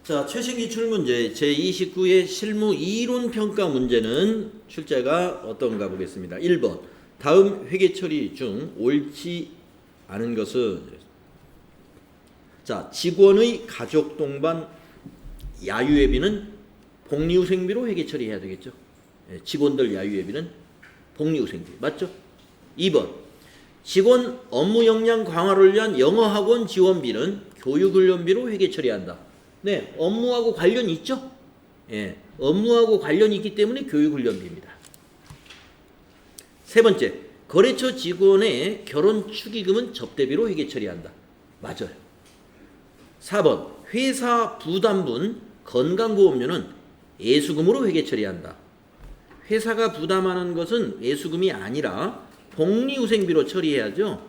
자, 최신 기출 문제 제29의 실무 이론 평가 문제는 출제가 어떤가 보겠습니다. 1번. 다음 회계 처리 중 옳지 않은 것은 자, 직원의 가족 동반 야유회비는 복리후생비로 회계 처리해야 되겠죠. 직원들 야유회비는 복리후생비. 맞죠? 2번. 직원 업무 역량 강화를 위한 영어학원 지원비는 교육훈련비로 회계 처리한다. 네, 업무하고 관련이 있죠? 예, 업무하고 관련이 있기 때문에 교육훈련비입니다. 세 번째, 거래처 직원의 결혼 축의금은 접대비로 회계 처리한다. 맞아요. 4번, 회사 부담분 건강보험료는 예수금으로 회계 처리한다. 회사가 부담하는 것은 예수금이 아니라 복리후생비로 처리해야죠.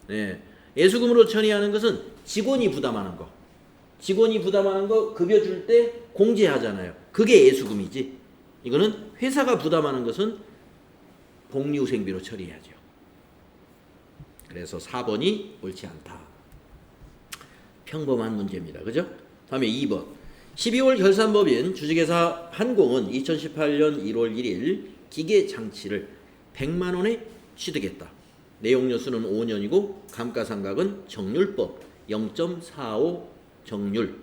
네, 예수금으로 처리하는 것은 직원이 부담하는 거. 직원이 부담하는 거 급여 줄 때 공제하잖아요. 그게 예수금이지. 이거는 회사가 부담하는 것은 복리후생비로 처리해야죠. 그래서 4번이 옳지 않다. 평범한 문제입니다. 그죠? 다음에 2번. 12월 결산법인 주식회사 한공은 2018년 1월 1일 기계장치를 100만 원에 취득했다. 내용여수는 5년이고 감가상각은 정률법 0.45 정률.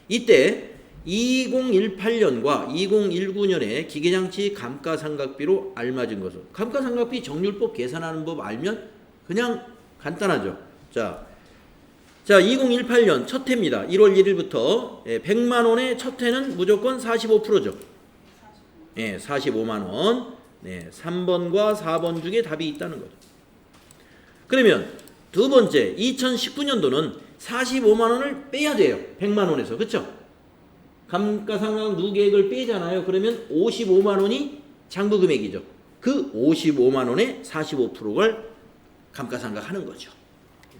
이때 2018년과 2019년에 기계장치 감가상각비로 알맞은 것은 감가상각비 정률법 계산하는 법 알면 그냥 간단하죠. 자 2018년 첫 해입니다. 1월 1일부터 100만 원의 첫 해는 무조건 45%죠. 예, 45만 원. 네, 3번과 4번 중에 답이 있다는 거죠. 그러면 두 번째 2019년도는 45만 원을 빼야 돼요. 100만 원에서. 그렇죠? 감가상각 누계액을 빼잖아요. 그러면 55만 원이 장부 금액이죠. 그 55만 원에 45%를 감가상각 하는 거죠.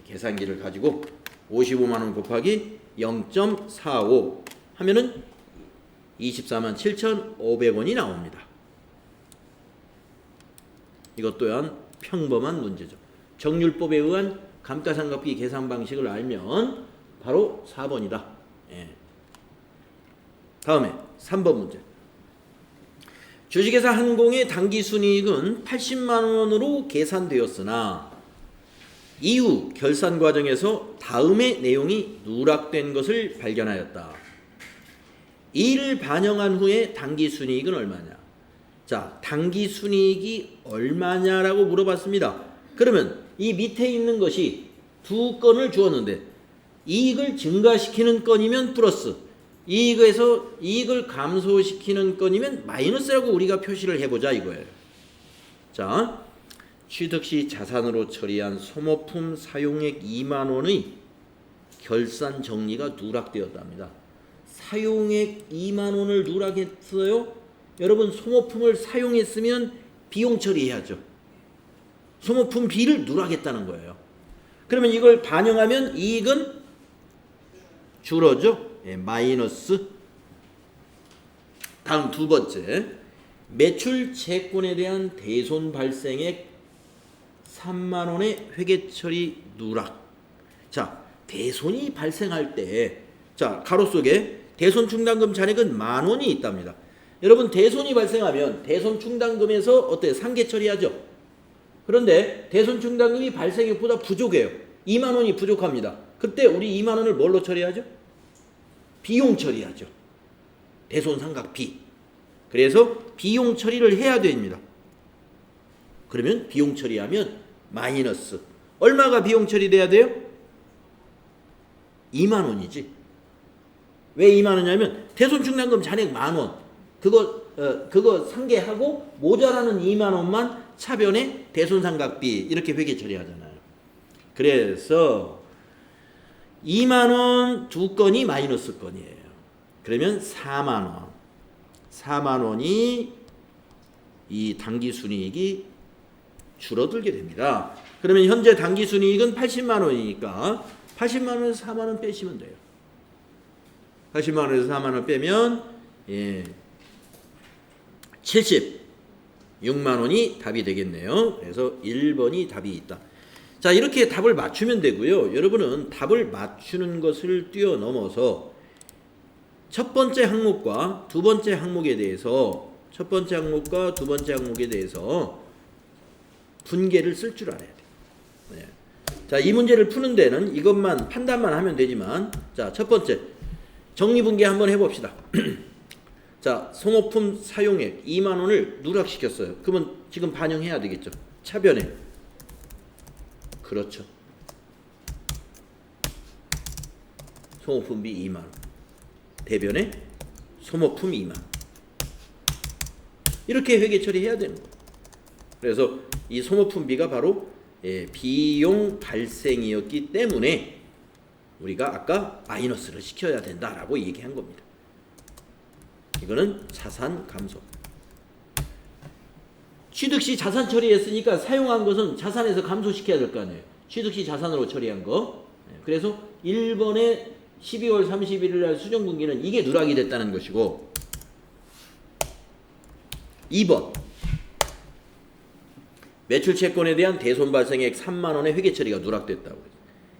계산기를 가지고 55만 원 곱하기 0.45 하면은 24만 7,500원이 나옵니다. 이것 또한 평범한 문제죠. 정률법에 의한 감가상각비 계산 방식을 알면 바로 4번이다. 예. 다음에 3번 문제. 주식회사 한공의 당기순이익은 80만 원으로 계산되었으나 이후 결산 과정에서 다음의 내용이 누락된 것을 발견하였다. 이를 반영한 후에 당기순이익은 얼마냐? 자, 당기순이익이 얼마냐라고 물어봤습니다. 그러면 이 밑에 있는 것이 두 건을 주었는데 이익을 증가시키는 건이면 플러스, 이익을 감소시키는 건이면 마이너스라고 우리가 표시를 해보자 이거예요. 자, 취득 시 자산으로 처리한 소모품 사용액 2만 원의 결산 정리가 누락되었답니다. 사용액 2만 원을 누락했어요. 여러분 소모품을 사용했으면 비용 처리해야죠. 소모품 B를 누락했다는 거예요. 그러면 이걸 반영하면 이익은 줄어죠. 예, 마이너스. 다음 두 번째. 매출 채권에 대한 대손 발생액 3만 원의 회계 처리 누락. 자, 대손이 발생할 때, 자, 가로 속에 대손 충당금 잔액은 1만 원이 있답니다. 여러분 대손이 발생하면 대손 충당금에서 어때요? 상계 처리하죠. 그런데 대손 충당금이 발생액보다 부족해요. 2만 원이 부족합니다. 그때 우리 2만 원을 뭘로 처리하죠? 비용 처리하죠. 대손 상각비. 그래서 비용 처리를 해야 됩니다. 그러면 비용 처리하면 마이너스. 얼마가 비용 처리돼야 돼요? 2만 원이지. 왜 2만 원이냐면 대손 충당금 잔액 1만 원. 그거 상계하고 모자라는 2만 원만 차변에 대손상각비 이렇게 회계 처리하잖아요. 그래서 2만 원 두 건이 마이너스 건이에요. 그러면 4만 원. 4만 원이 이 당기순이익이 줄어들게 됩니다. 그러면 현재 당기순이익은 80만 원이니까 80만 원에서 4만 원 빼시면 돼요. 80만 원에서 4만 원 빼면 76만 원이 답이 되겠네요. 그래서 1번이 답이 있다. 자, 이렇게 답을 맞추면 되고요. 여러분은 답을 맞추는 것을 뛰어넘어서 첫 번째 항목과 두 번째 항목에 대해서 분계를 쓸 줄 알아야 돼. 네. 자, 이 문제를 푸는 데는 이것만 판단만 하면 되지만, 자, 첫 번째 정리분계 한번 해봅시다. 자, 소모품 사용액 2만 원을 누락시켰어요. 그러면 지금 반영해야 되겠죠. 차변에. 그렇죠. 소모품비 2만 원. 대변에 소모품 2만 원. 이렇게 회계 처리해야 되는 거예요. 그래서 이 소모품비가 바로 비용 발생이었기 때문에 우리가 아까 마이너스를 시켜야 된다라고 얘기한 겁니다. 이거는 자산 감소. 취득시 자산 처리했으니까 사용한 것은 자산에서 감소시켜야 될 거 아니에요. 취득시 자산으로 처리한 거. 그래서 1번에 12월 31일 날 수정분기는 이게 누락이 됐다는 것이고, 2번 매출채권에 대한 대손 발생액 3만 원의 회계 처리가 누락됐다고.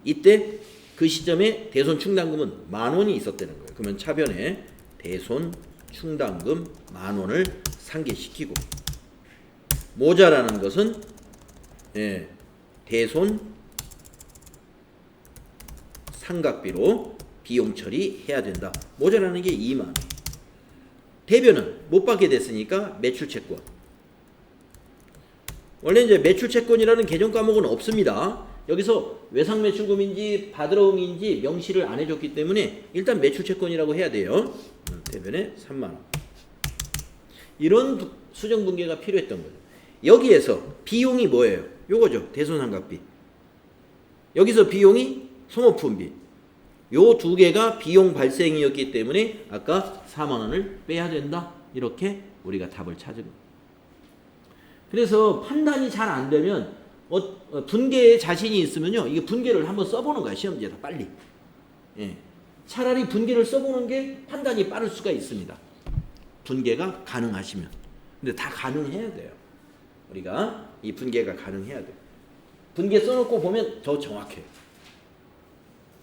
이때 그 시점에 대손 충당금은 10,000원이 있었다는 거예요. 그러면 차변에 대손 충당금 10,000원을 상계시키고, 모자라는 것은 대손 상각비로 비용 처리해야 된다. 모자라는 게 2만 원. 대변은 못 받게 됐으니까 매출채권. 원래 이제 매출채권이라는 개정 과목은 없습니다. 여기서 외상매출금인지 바드러움인지 명시를 안 해줬기 때문에 일단 매출채권이라고 해야 돼요. 대변에 3만 원. 이런 수정분계가 필요했던 거죠. 여기에서 비용이 뭐예요? 요거죠. 대손상각비. 여기서 비용이 소모품비. 요 두 개가 비용 발생이었기 때문에 아까 4만 원을 빼야 된다. 이렇게 우리가 답을 찾은 거예요. 그래서 판단이 잘 안 되면 분계에 자신이 있으면요, 이게 분계를 한번 써보는 거야. 시험지에다 빨리. 차라리 분계를 써보는 게 판단이 빠를 수가 있습니다. 분계가 가능하시면. 근데 다 가능해야 돼요. 우리가 이 분계가 가능해야 돼요. 분계 써놓고 보면 더 정확해요.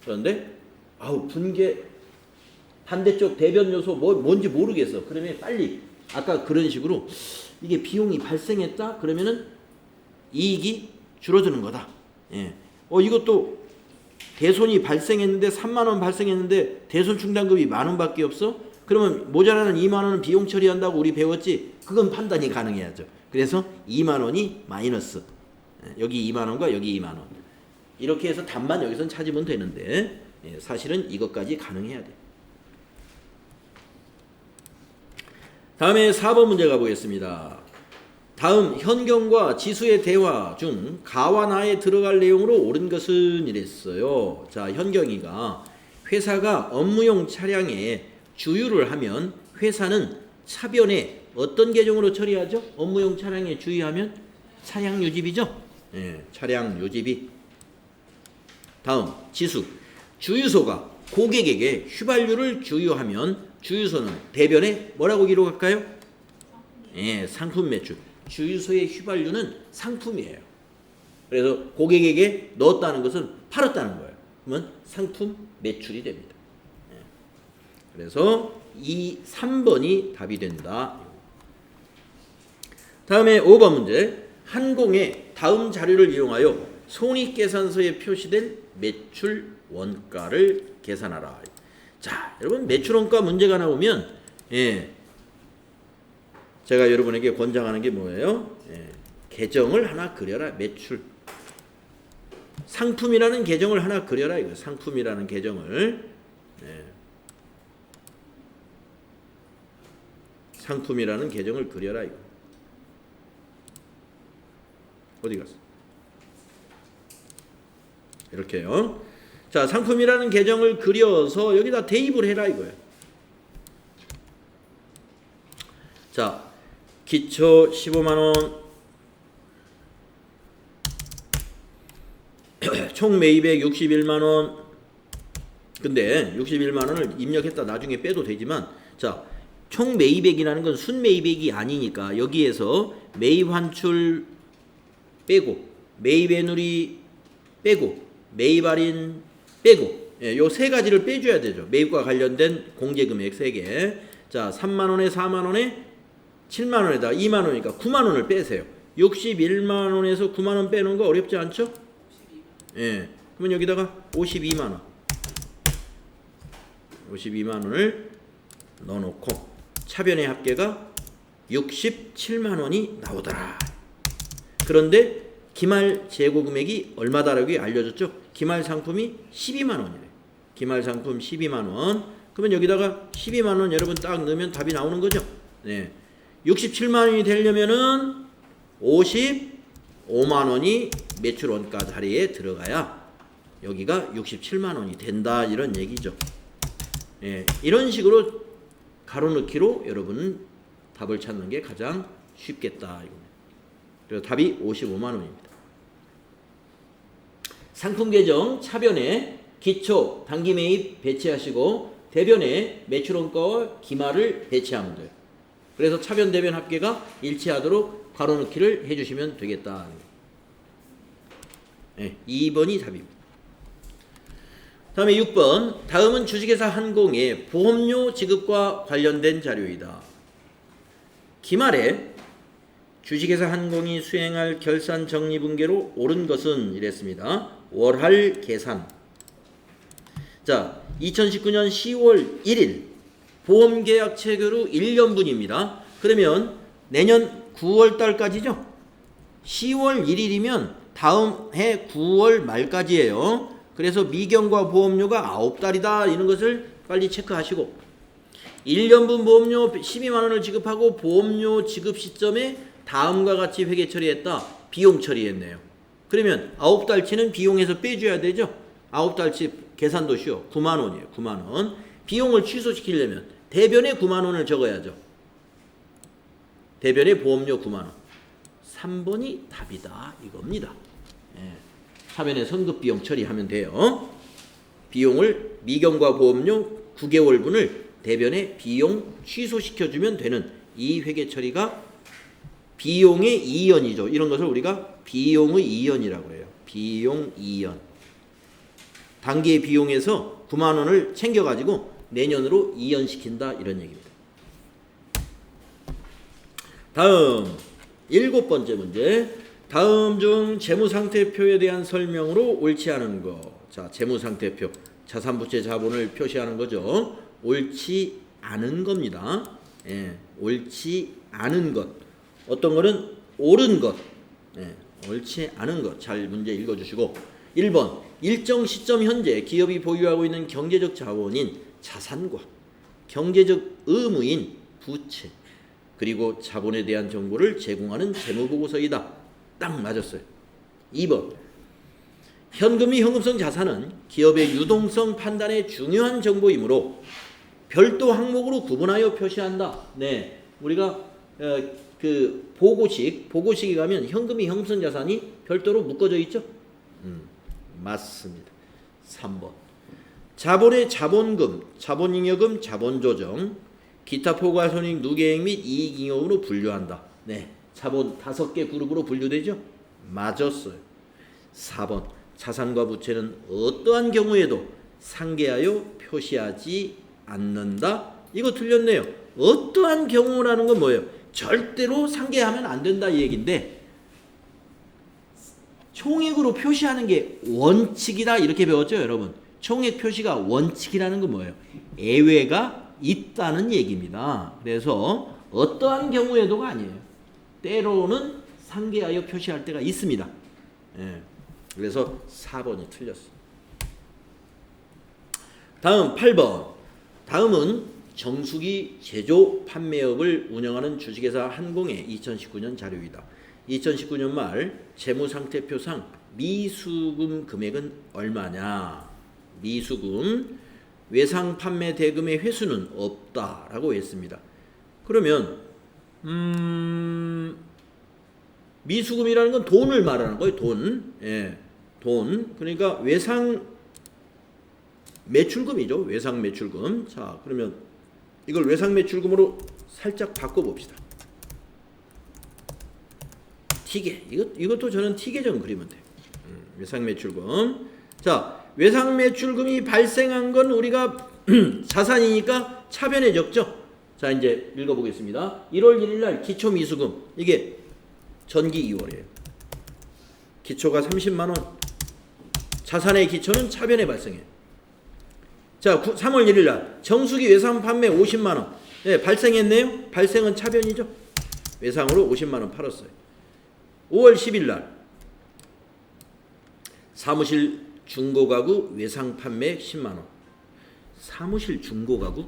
그런데 분계 반대쪽 대변 요소 뭔지 모르겠어. 그러면 빨리 아까 그런 식으로 이게 비용이 발생했다 그러면은 이익이 줄어드는 거다. 이것도 대손이 발생했는데 3만 원 발생했는데 대손 충당금이 10,000원밖에 없어? 그러면 모자라는 2만 원은 비용 처리한다고 우리 배웠지? 그건 판단이 가능해야죠. 그래서 2만 원이 마이너스. 여기 2만 원과 여기 2만 원. 이렇게 해서 답만 여기선 찾으면 되는데 사실은 이것까지 가능해야 돼. 다음에 4번 문제 가보겠습니다. 다음 현경과 지수의 대화 중 가와 나에 들어갈 내용으로 옳은 것은 이랬어요. 자, 현경이가 회사가 업무용 차량에 주유를 하면 회사는 차변에 어떤 계정으로 처리하죠? 업무용 차량에 주유하면 차량 유지비죠? 차량 유지비. 다음 지수. 주유소가 고객에게 휘발유를 주유하면 주유소는 대변에 뭐라고 기록할까요? 상품 매출. 주유소의 휘발유는 상품이에요. 그래서 고객에게 넣었다는 것은 팔았다는 거예요. 그러면 상품 매출이 됩니다. 그래서 3번이 답이 된다. 다음에 5번 문제. 한공의 다음 자료를 이용하여 손익계산서에 표시된 매출 원가를 계산하라. 자, 여러분 매출원가 문제가 나오면 제가 여러분에게 권장하는 게 뭐예요? 계정을 하나 그려라. 매출 상품이라는 계정을 하나 그려라. 이거 상품이라는 계정을 상품이라는 계정을 그려라. 이거 어디 갔어? 이렇게요. 자, 상품이라는 계정을 그려서 여기다 대입을 해라 이거예요. 자, 기초 15만 원, 총 매입액 61만 원. 근데 61만 원을 입력했다 나중에 빼도 되지만, 자, 총 매입액이라는 건 순매입액이 아니니까 여기에서 매입 환출 빼고 매입 애누리 빼고 매입 할인 빼고 예, 요 세 가지를 빼줘야 되죠. 매입과 관련된 공제금액 3개. 자, 3만 원에 4만 원에 7만 원에다 2만 원이니까 9만 원을 빼세요. 61만 원에서 9만 원 빼는 거 어렵지 않죠? 예. 그러면 여기다가 52만 원. 52만 원을 넣어놓고 차변의 합계가 67만 원이 나오더라. 그런데 기말 재고 금액이 얼마다라고 알려줬죠? 기말 상품이 12만 원이래. 기말 상품 12만 원. 그러면 여기다가 12만 원 여러분 딱 넣으면 답이 나오는 거죠? 네. 67만 원이 되려면은 55만 원이 매출 원가 자리에 들어가야 여기가 67만 원이 된다 이런 얘기죠. 예, 이런 식으로 가로넣기로 여러분은 답을 찾는 게 가장 쉽겠다. 그래서 답이 55만 원입니다. 상품 계정 차변에 기초 단기 매입 배치하시고 대변에 매출 원가와 기말을 배치하면 돼요. 그래서 차변 대변 합계가 일치하도록 가로넣기를 해주시면 되겠다. 네, 2번이 답입니다. 다음에 6번. 다음은 주식회사 한공의 보험료 지급과 관련된 자료이다. 기말에 주식회사 한공이 수행할 결산 정리분계로 옳은 것은 이랬습니다. 월할 계산. 자, 2019년 10월 1일 보험계약 체결 후 1년분입니다. 그러면 내년 9월 달까지죠? 10월 1일이면 다음 해 9월 말까지예요. 그래서 미경과 보험료가 9달이다. 이런 것을 빨리 체크하시고 1년분 보험료 12만 원을 지급하고 보험료 지급 시점에 다음과 같이 회계 처리했다. 비용 처리했네요. 그러면 9달치는 비용에서 빼줘야 되죠. 9달치 계산도 쉬워. 9만 원이에요. 9만 원. 비용을 취소시키려면 대변에 9만 원을 적어야죠. 대변에 보험료 9만 원. 3번이 답이다. 이겁니다. 예. 차변에 선급비용 처리하면 돼요. 비용을 미경과 보험료 9개월분을 대변에 비용 취소시켜주면 되는 이 회계 처리가 비용의 이연이죠. 이런 것을 우리가 비용의 이연이라고 해요. 비용 이연. 단기의 비용에서 9만 원을 챙겨가지고 내년으로 이연시킨다 이런 얘기입니다. 다음 7번째 문제. 다음 중 재무상태표에 대한 설명으로 옳지 않은 것. 자, 재무상태표. 자산부채 자본을 표시하는 거죠. 옳지 않은 겁니다. 예, 옳지 않은 것. 어떤 거는 옳은 것. 예, 옳지 않은 것. 잘 문제 읽어주시고 1번. 일정 시점 현재 기업이 보유하고 있는 경제적 자원인 자산과 경제적 의무인 부채 그리고 자본에 대한 정보를 제공하는 재무보고서이다. 딱 맞았어요. 2번. 현금이 현금성 자산은 기업의 유동성 판단에 중요한 정보이므로 별도 항목으로 구분하여 표시한다. 네, 우리가 그 보고식에 가면 현금이 현금성 자산이 별도로 묶어져 있죠. 맞습니다. 3번. 자본의 자본금, 자본잉여금, 자본조정, 기타 포괄손익 누계액 및 이익잉여금으로 분류한다. 네, 자본 5개 그룹으로 분류되죠? 맞았어요. 4번. 자산과 부채는 어떠한 경우에도 상계하여 표시하지 않는다. 이거 틀렸네요. 어떠한 경우라는 건 뭐예요? 절대로 상계하면 안 된다 이 얘기인데 총액으로 표시하는 게 원칙이다 이렇게 배웠죠 여러분. 총액 표시가 원칙이라는 건 뭐예요? 예외가 있다는 얘기입니다. 그래서 어떠한 경우에도가 아니에요. 때로는 상계하여 표시할 때가 있습니다. 예. 그래서 4번이 틀렸어요. 다음 8번. 다음은 정수기 제조 판매업을 운영하는 주식회사 한공의 2019년 자료이다. 2019년 말 재무상태표상 미수금 금액은 얼마냐? 미수금 외상 판매 대금의 회수는 없다라고 했습니다. 그러면 미수금이라는 건 돈을 말하는 거예요. 돈. 예. 돈. 그러니까 외상 매출금이죠. 외상 매출금. 자, 그러면 이걸 외상 매출금으로 살짝 바꿔 봅시다. T계. 이것도 저는 T계정 그리면 돼요. 외상 매출금. 자, 외상 매출금이 발생한 건 우리가 자산이니까 차변에 적죠. 자, 이제 읽어보겠습니다. 1월 1일 날 기초 미수금, 이게 전기 2월이에요. 기초가 30만 원, 자산의 기초는 차변에 발생해요. 자, 3월 1일 날 정수기 외상 판매 50만 원. 네, 발생했네요. 발생은 차변이죠. 외상으로 50만 원 팔았어요. 5월 10일 날 사무실 중고가구 외상 판매 10만 원. 사무실 중고가구?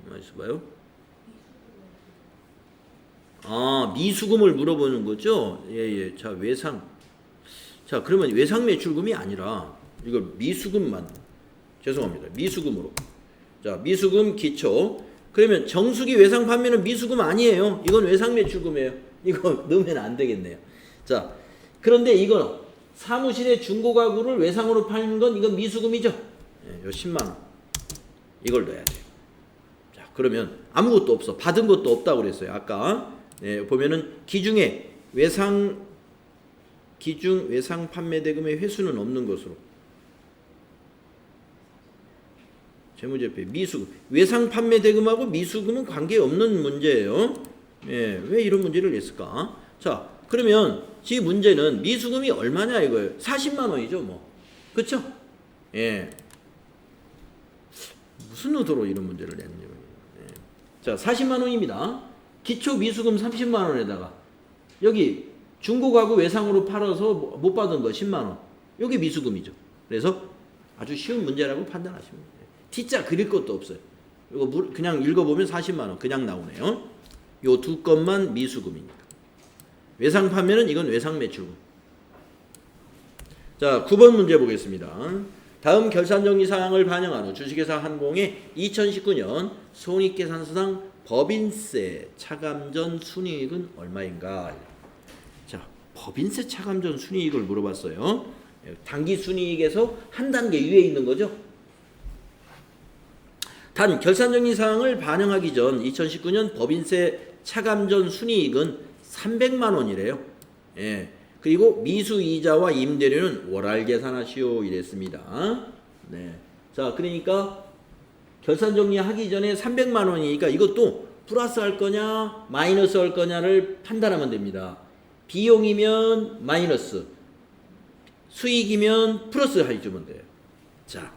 가만히 있어봐요. 아, 미수금을 물어보는 거죠? 예. 자, 외상. 자, 그러면 외상 매출금이 아니라 이걸 미수금만. 죄송합니다. 미수금으로. 자, 미수금 기초. 그러면 정수기 외상 판매는 미수금 아니에요. 이건 외상 매출금이에요. 이거 넣으면 안 되겠네요. 자, 그런데 이거는 사무실의 중고가구를 외상으로 파는 건 이건 미수금이죠. 예, 요 10만 원. 이걸 넣어야 돼요. 자, 그러면 아무것도 없어. 받은 것도 없다고 그랬어요. 아까. 예, 보면은 기중에 외상 판매 대금의 회수는 없는 것으로. 재무제표 미수금. 외상 판매 대금하고 미수금은 관계없는 문제예요. 예, 왜 이런 문제를 냈을까? 자, 그러면 지금 문제는 미수금이 얼마냐 이거예요. 40만 원이죠, 뭐. 그쵸? 예. 무슨 의도로 이런 문제를 냈냐. 예. 자, 40만 원입니다. 기초 미수금 30만 원에다가 여기 중고가구 외상으로 팔아서 못 받은 거 10만 원. 여기 미수금이죠. 그래서 아주 쉬운 문제라고 판단하시면 돼요. T자 그릴 것도 없어요. 이거 그냥 읽어보면 40만 원 그냥 나오네요. 요 두 건만 미수금이니까. 외상 판매는 이건 외상 매출금. 자, 9번 문제 보겠습니다. 다음 결산정리 사항을 반영한 후 주식회사 한공의 2019년 손익계산서상 법인세 차감전 순이익은 얼마인가? 자, 법인세 차감전 순이익을 물어봤어요. 단기 순이익에서 한 단계 위에 있는 거죠. 단 결산정리 사항을 반영하기 전 2019년 법인세 차감전 순이익은 300만 원이래요. 예. 그리고 미수이자와 임대료는 월할 계산하시오 이랬습니다. 네. 자, 그러니까 결산정리 하기 전에 300만 원이니까 이것도 플러스 할 거냐 마이너스 할 거냐를 판단하면 됩니다. 비용이면 마이너스, 수익이면 플러스 해주면 돼요. 자,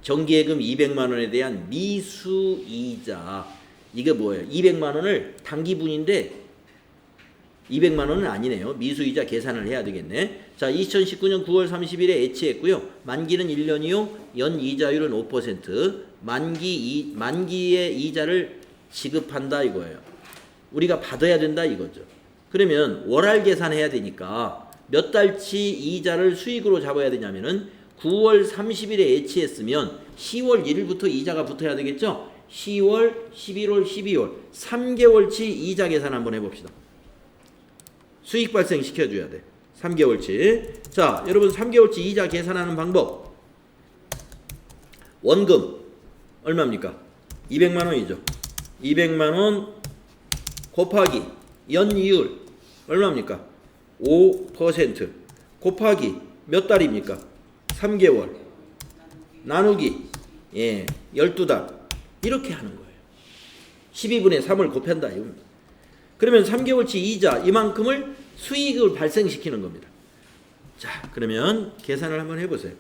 정기예금 200만 원에 대한 미수이자, 이게 뭐예요? 200만 원을 단기분인데 200만 원은 아니네요. 미수이자 계산을 해야 되겠네. 자, 2019년 9월 30일에 애치했고요. 만기는 1년이요. 연이자율은 5%. 만기의 이자를 지급한다 이거예요. 우리가 받아야 된다 이거죠. 그러면 월할 계산해야 되니까 몇 달치 이자를 수익으로 잡아야 되냐면은 9월 30일에 애치했으면 10월 1일부터 이자가 붙어야 되겠죠. 10월, 11월, 12월 3개월치 이자 계산 한번 해봅시다. 수익 발생 시켜줘야 돼. 3개월치. 자, 여러분 3개월치 이자 계산하는 방법. 원금 얼마입니까? 200만 원이죠. 200만 원 곱하기 연이율 얼마입니까? 5% 곱하기 몇 달입니까? 3개월 나누기 12달 이렇게 하는 거예요. 12분의 3을 곱한다 이겁니다. 그러면 3개월치 이자 이만큼을 수익을 발생시키는 겁니다. 자, 그러면 계산을 한번 해보세요.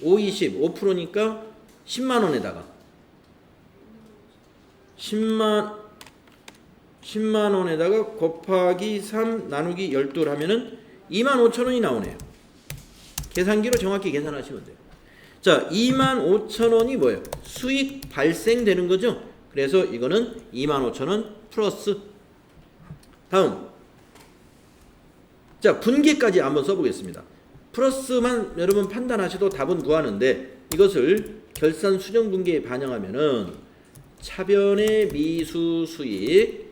5, 5%니까 10만 원에다가 10만 원에다가 곱하기 3 나누기 12를 하면은 25,000원이 나오네요. 계산기로 정확히 계산하시면 돼요. 자, 25,000원이 뭐예요? 수익 발생되는 거죠. 그래서 이거는 25,000원 플러스. 다음, 자, 분계까지 한번 써보겠습니다. 플러스만 여러분 판단하셔도 답은 구하는데 이것을 결산 수정 분계에 반영하면은 차변의 미수 수익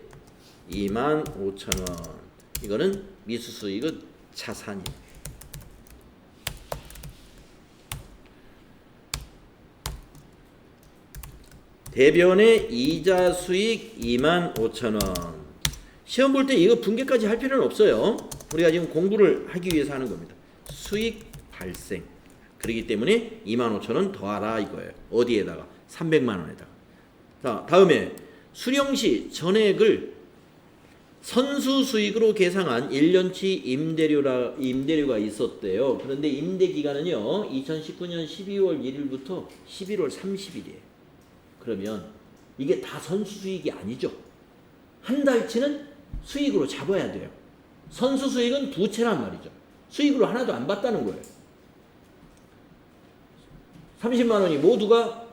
25,000원. 이거는 미수 수익은 자산이에요. 대변의 이자 수익 25,000원. 시험 볼 때 이거 분계까지 할 필요는 없어요. 우리가 지금 공부를 하기 위해서 하는 겁니다. 수익 발생. 그렇기 때문에 25,000원 더하라 이거예요. 어디에다가? 300만 원에다가. 자, 다음에 수령시 전액을 선수 수익으로 계상한 1년치 임대료가 있었대요. 그런데 임대 기간은요, 2019년 12월 1일부터 11월 30일이에요. 그러면 이게 다 선수 수익이 아니죠. 한 달치는 수익으로 잡아야 돼요. 선수 수익은 부채란 말이죠. 수익으로 하나도 안 받다는 거예요. 30만 원이 모두가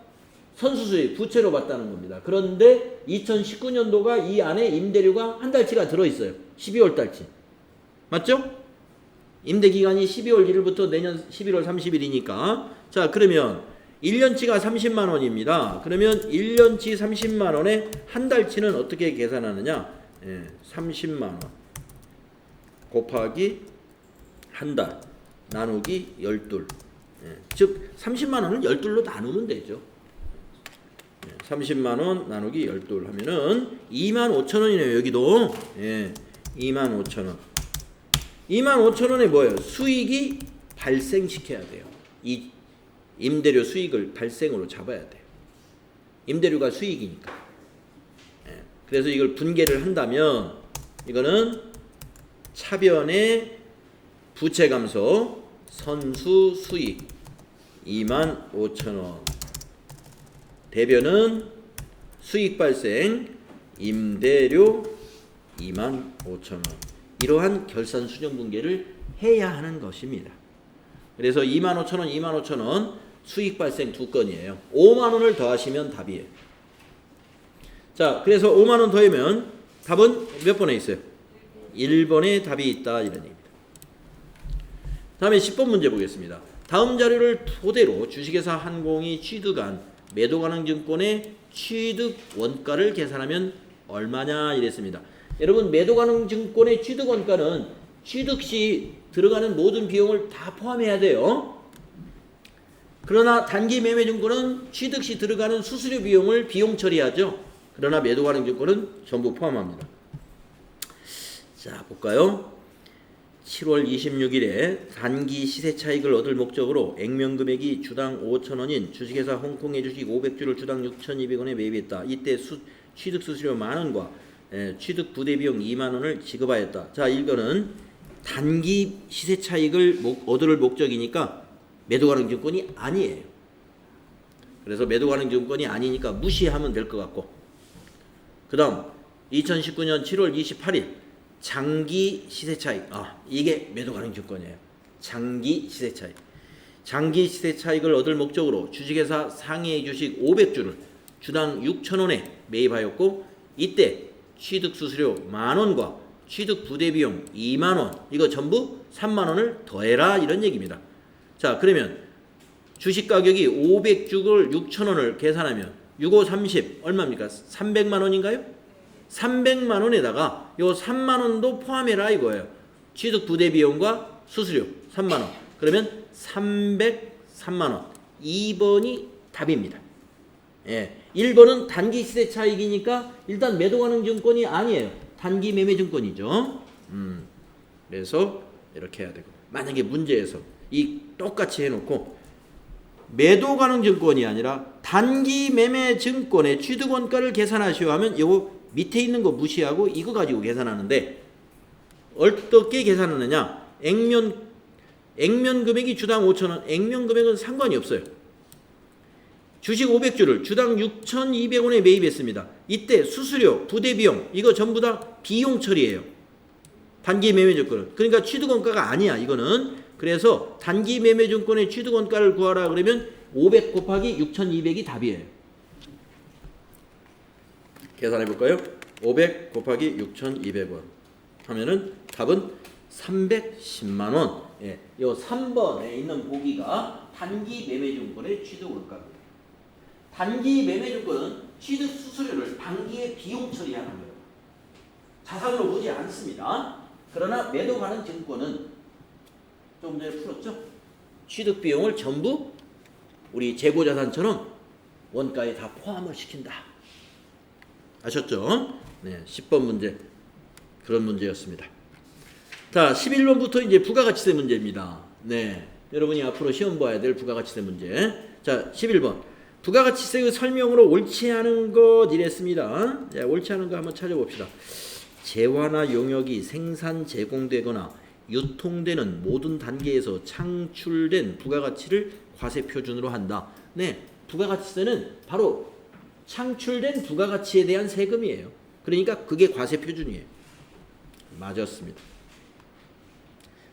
선수 수익, 부채로 받다는 겁니다. 그런데 2019년도가 이 안에 임대료가 한 달치가 들어있어요. 12월 달치. 맞죠? 임대 기간이 12월 1일부터 내년 11월 30일이니까. 자, 그러면 1년치가 30만 원입니다. 그러면 1년치 30만 원에 한 달치는 어떻게 계산하느냐? 30만 원 곱하기 한 달 나누기 12. 즉 30만 원을 12로 나누면 되죠. 30만 원 나누기 12 하면은 25,000원이네요. 여기도 25,000원. 25,000원에 뭐예요? 수익이 발생시켜야 돼요. 이 임대료 수익을 발생으로 잡아야 돼요. 임대료가 수익이니까. 그래서 이걸 분개를 한다면 이거는 차변의 부채 감소 선수 수익 25,000원. 대변은 수익 발생 임대료 25,000원. 이러한 결산 수정 분개를 해야 하는 것입니다. 그래서 25,000원, 25,000원 수익 발생 두 건이에요. 5만 원을 더하시면 답이에요. 자, 그래서 5만 원 더하면 답은 몇 번에 있어요? 1번에 답이 있다 이런 얘기입니다. 다음에 10번 문제 보겠습니다. 다음 자료를 토대로 주식회사 한공이 취득한 매도 가능 증권의 취득 원가를 계산하면 얼마냐 이랬습니다. 여러분, 매도 가능 증권의 취득 원가는 취득 시 들어가는 모든 비용을 다 포함해야 돼요. 그러나 단기 매매 증권은 취득 시 들어가는 수수료 비용을 비용 처리하죠. 그러나 매도 가능 증권은 전부 포함합니다. 자, 볼까요? 7월 26일에 단기 시세 차익을 얻을 목적으로 액면 금액이 주당 5,000원인 주식회사 홍콩의 주식 500주를 주당 6,200원에 매입했다. 이때 취득 수수료 만원과 취득 부대 비용 2만 원을 지급하였다. 자, 이거는 단기 시세 차익을 얻을 목적이니까 매도 가능 증권이 아니에요. 그래서 매도 가능 증권이 아니니까 무시하면 될 것 같고, 그 다음 2019년 7월 28일 장기 시세 차익. 이게 매도 가능 증권이에요. 장기 시세 차익. 장기 시세 차익을 얻을 목적으로 주식회사 상해의 주식 500주를 주당 6,000원에 매입하였고, 이때 취득 수수료 만원과 취득 부대 비용 2만원, 이거 전부 3만원을 더해라 이런 얘기입니다. 자, 그러면 주식 가격이 500주를 6,000원을 계산하면 65, 30 얼마입니까? 300만원인가요? 300만원에다가 요 3만원도 포함해라 이거예요. 취득 부대 비용과 수수료 3만원. 그러면 303만원. 2번이 답입니다. 1번은 단기 시세 차익이니까 일단 매도 가능 증권이 아니에요. 단기 매매 증권이죠. 그래서 이렇게 해야 되고, 만약에 문제에서 이 똑같이 해놓고 매도 가능 증권이 아니라 단기 매매 증권의 취득 원가를 계산하시오 하면 요거 밑에 있는 거 무시하고 이거 가지고 계산하는데, 어떻게 계산하느냐? 액면 금액이 주당 5,000원. 액면 금액은 상관이 없어요. 주식 500주를 주당 6,200원에 매입했습니다. 이때 수수료, 부대 비용 이거 전부 다 비용 처리예요. 단기 매매 증권은. 그러니까 취득 원가가 아니야 이거는. 그래서 단기 매매 증권의 취득 원가를 구하라 그러면 500 곱하기 6,200이 답이에요. 계산해 볼까요? 500 곱하기 6,200원 하면은 답은 310만원. 요 3번에 있는 보기가 단기 매매증권의 취득 원가입니다. 단기 매매증권은 취득 수수료를 단기에 비용 처리하는 거예요. 자산으로 보지 않습니다. 그러나 매도 가능 증권은 조금 전에 풀었죠? 취득 비용을 전부 우리 재고자산처럼 원가에 다 포함을 시킨다. 아셨죠? 네, 10번 문제 그런 문제였습니다. 자, 11번부터 이제 부가가치세 문제입니다. 네, 여러분이 앞으로 시험 봐야 될 부가가치세 문제. 자, 11번. 부가가치세의 설명으로 옳지 않은 것 이랬습니다. 자, 옳지 않은 거 한번 찾아봅시다. 재화나 용역이 생산, 제공되거나 유통되는 모든 단계에서 창출된 부가가치를 과세 표준으로 한다. 네, 부가가치세는 바로 창출된 부가가치에 대한 세금이에요. 그러니까 그게 과세 표준이에요. 맞았습니다.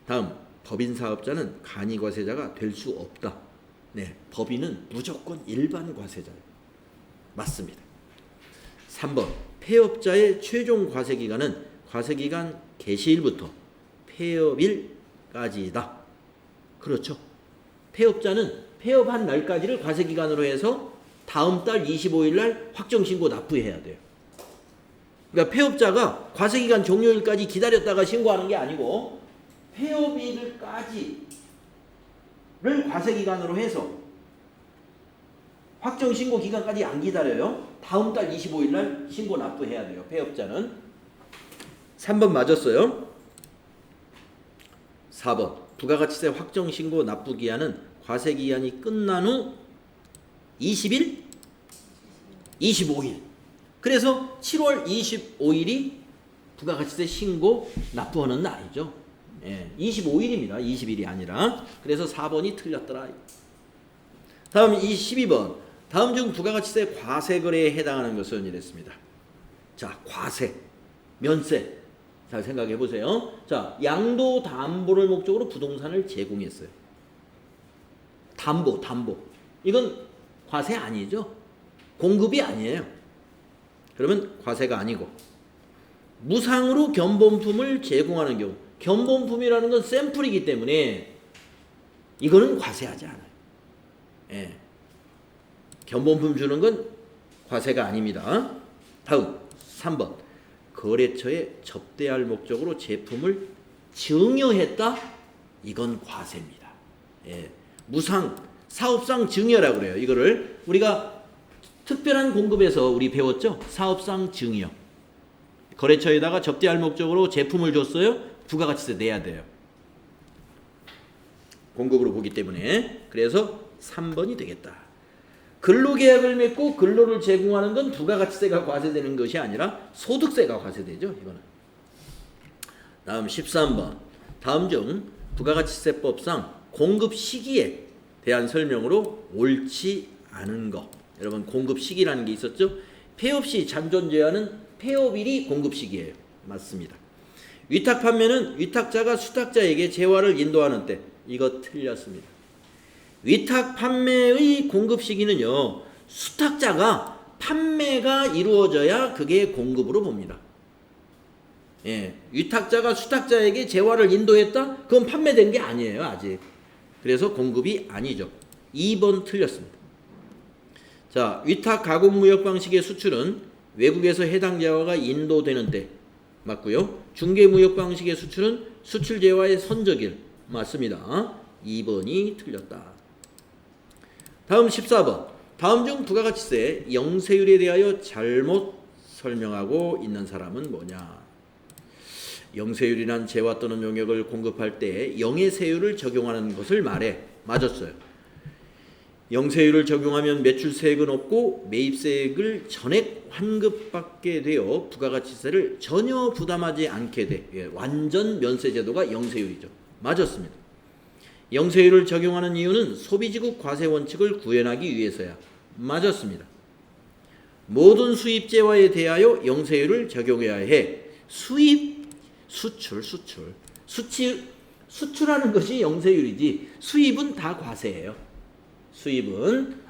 다음, 법인 사업자는 간이 과세자가 될 수 없다. 네, 법인은 무조건 일반 과세자예요. 맞습니다. 3번, 폐업자의 최종 과세 기간은 과세 기간 개시일부터 폐업일까지다. 그렇죠. 폐업자는 폐업한 날까지를 과세 기간으로 해서 다음 달 25일 날 확정 신고 납부해야 돼요. 그러니까 폐업자가 과세 기간 종료일까지 기다렸다가 신고하는 게 아니고 폐업일까지를 과세 기간으로 해서 확정 신고 기간까지 안 기다려요. 다음 달 25일 날 신고 납부해야 돼요. 폐업자는. 3번 맞았어요. 4번. 부가가치세 확정 신고 납부 기한은 과세 기한이 끝난 후 20일? 25일. 그래서 7월 25일이 부가가치세 신고 납부하는 날이죠. 예, 25일입니다. 20일이 아니라. 그래서 4번이 틀렸더라. 다음 12번. 다음 중 부가가치세 과세거래에 해당하는 것은 이랬습니다. 자, 과세, 면세. 잘 생각해 보세요. 자, 양도 담보를 목적으로 부동산을 제공했어요. 담보. 이건 과세 아니죠? 공급이 아니에요. 그러면 과세가 아니고, 무상으로 견본품을 제공하는 경우, 견본품이라는 건 샘플이기 때문에 이거는 과세하지 않아요. 예. 견본품 주는 건 과세가 아닙니다. 다음 3번. 거래처에 접대할 목적으로 제품을 증여했다? 이건 과세입니다. 예. 무상 사업상 증여라고 그래요. 이거를 우리가 특별한 공급에서 우리 배웠죠? 사업상 증여. 거래처에다가 접대할 목적으로 제품을 줬어요. 부가가치세 내야 돼요. 공급으로 보기 때문에. 그래서 3번이 되겠다. 근로계약을 맺고 근로를 제공하는 건 부가가치세가 과세되는 것이 아니라 소득세가 과세되죠. 이거는. 다음 13번. 다음 중 부가가치세법상 공급 시기에 대한 설명으로 옳지 않은 것. 여러분, 공급 시기라는 게 있었죠. 폐업 시 잔존 제한은 폐업일이 공급 시기예요. 맞습니다. 위탁 판매는 위탁자가 수탁자에게 재화를 인도하는 때. 이거 틀렸습니다. 위탁 판매의 공급 시기는요, 수탁자가 판매가 이루어져야 그게 공급으로 봅니다. 예, 위탁자가 수탁자에게 재화를 인도했다? 그건 판매된 게 아니에요, 아직. 그래서 공급이 아니죠. 2번 틀렸습니다. 자, 위탁 가공무역 방식의 수출은 외국에서 해당 재화가 인도되는 때 맞고요. 중개무역 방식의 수출은 수출 재화의 선적일 맞습니다. 2번이 틀렸다. 다음 14번. 다음 중 부가가치세 영세율에 대하여 잘못 설명하고 있는 사람은 뭐냐? 영세율이란 재화 또는 용역을 공급할 때 영해세율을 적용하는 것을 말해. 맞았어요. 영세율을 적용하면 매출세액은 없고 매입세액을 전액 환급받게 되어 부가가치세를 전혀 부담하지 않게 돼. 예, 완전 면세제도가 영세율이죠. 맞았습니다. 영세율을 적용하는 이유는 소비지국 과세 원칙을 구현하기 위해서야. 맞았습니다. 모든 수입재화에 대하여 영세율을 적용해야 해. 수입, 수출하는 것이 영세율이지 수입은 다 과세예요. 수입은.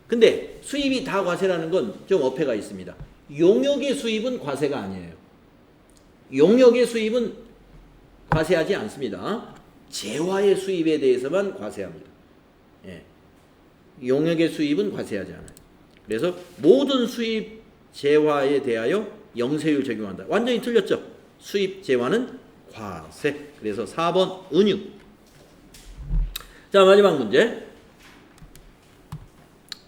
근데 수입이 다 과세라는 건 좀 어폐가 있습니다. 용역의 수입은 과세가 아니에요. 용역의 수입은 과세하지 않습니다. 재화의 수입에 대해서만 과세합니다. 예. 용역의 수입은 과세하지 않아요. 그래서 모든 수입 재화에 대하여 영세율 적용한다. 완전히 틀렸죠? 수입 재화는 과세. 그래서 4번 은유. 자, 마지막 문제.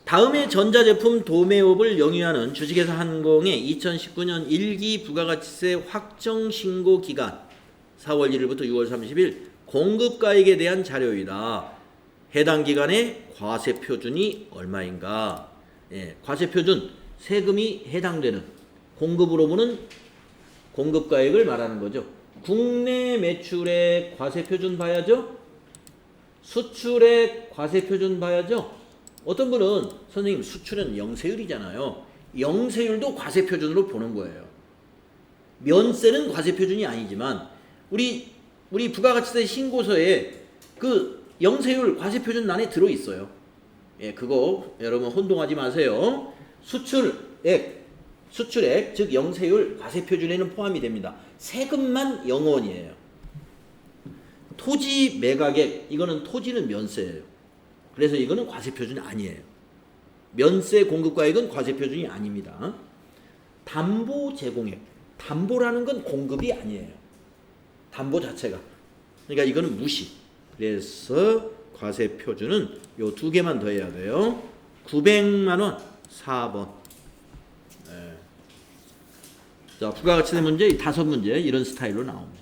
다음의 전자제품 도매업을 영위하는 주식회사 한공의 2019년 1기 부가가치세 확정신고 기간 4월 1일부터 6월 30일 공급가액에 대한 자료이다. 해당 기간의 과세 표준이 얼마인가? 예, 과세 표준 세금이 해당되는 공급으로 보는 공급가액을 말하는 거죠. 국내 매출의 과세 표준 봐야죠. 수출의 과세 표준 봐야죠. 어떤 분은 선생님 수출은 영세율이잖아요. 영세율도 과세 표준으로 보는 거예요. 면세는 과세 표준이 아니지만 우리 부가가치세 신고서에 그 영세율 과세 표준 안에 들어 있어요. 예, 그거 여러분 혼동하지 마세요. 수출액 즉 영세율 과세 표준에는 포함이 됩니다. 세금만 0원이에요. 토지 매각액 이거는 토지는 면세예요. 그래서 이거는 과세 표준이 아니에요. 면세 공급가액은 과세 표준이 아닙니다. 담보 제공액 담보라는 건 공급이 아니에요. 담보 자체가. 그러니까 이거는 무시. 그래서 과세 표준은 요 두 개만 더해야 돼요. 900만 원 4번. 네. 자, 부가가치세 문제 5문제 이런 스타일로 나옵니다.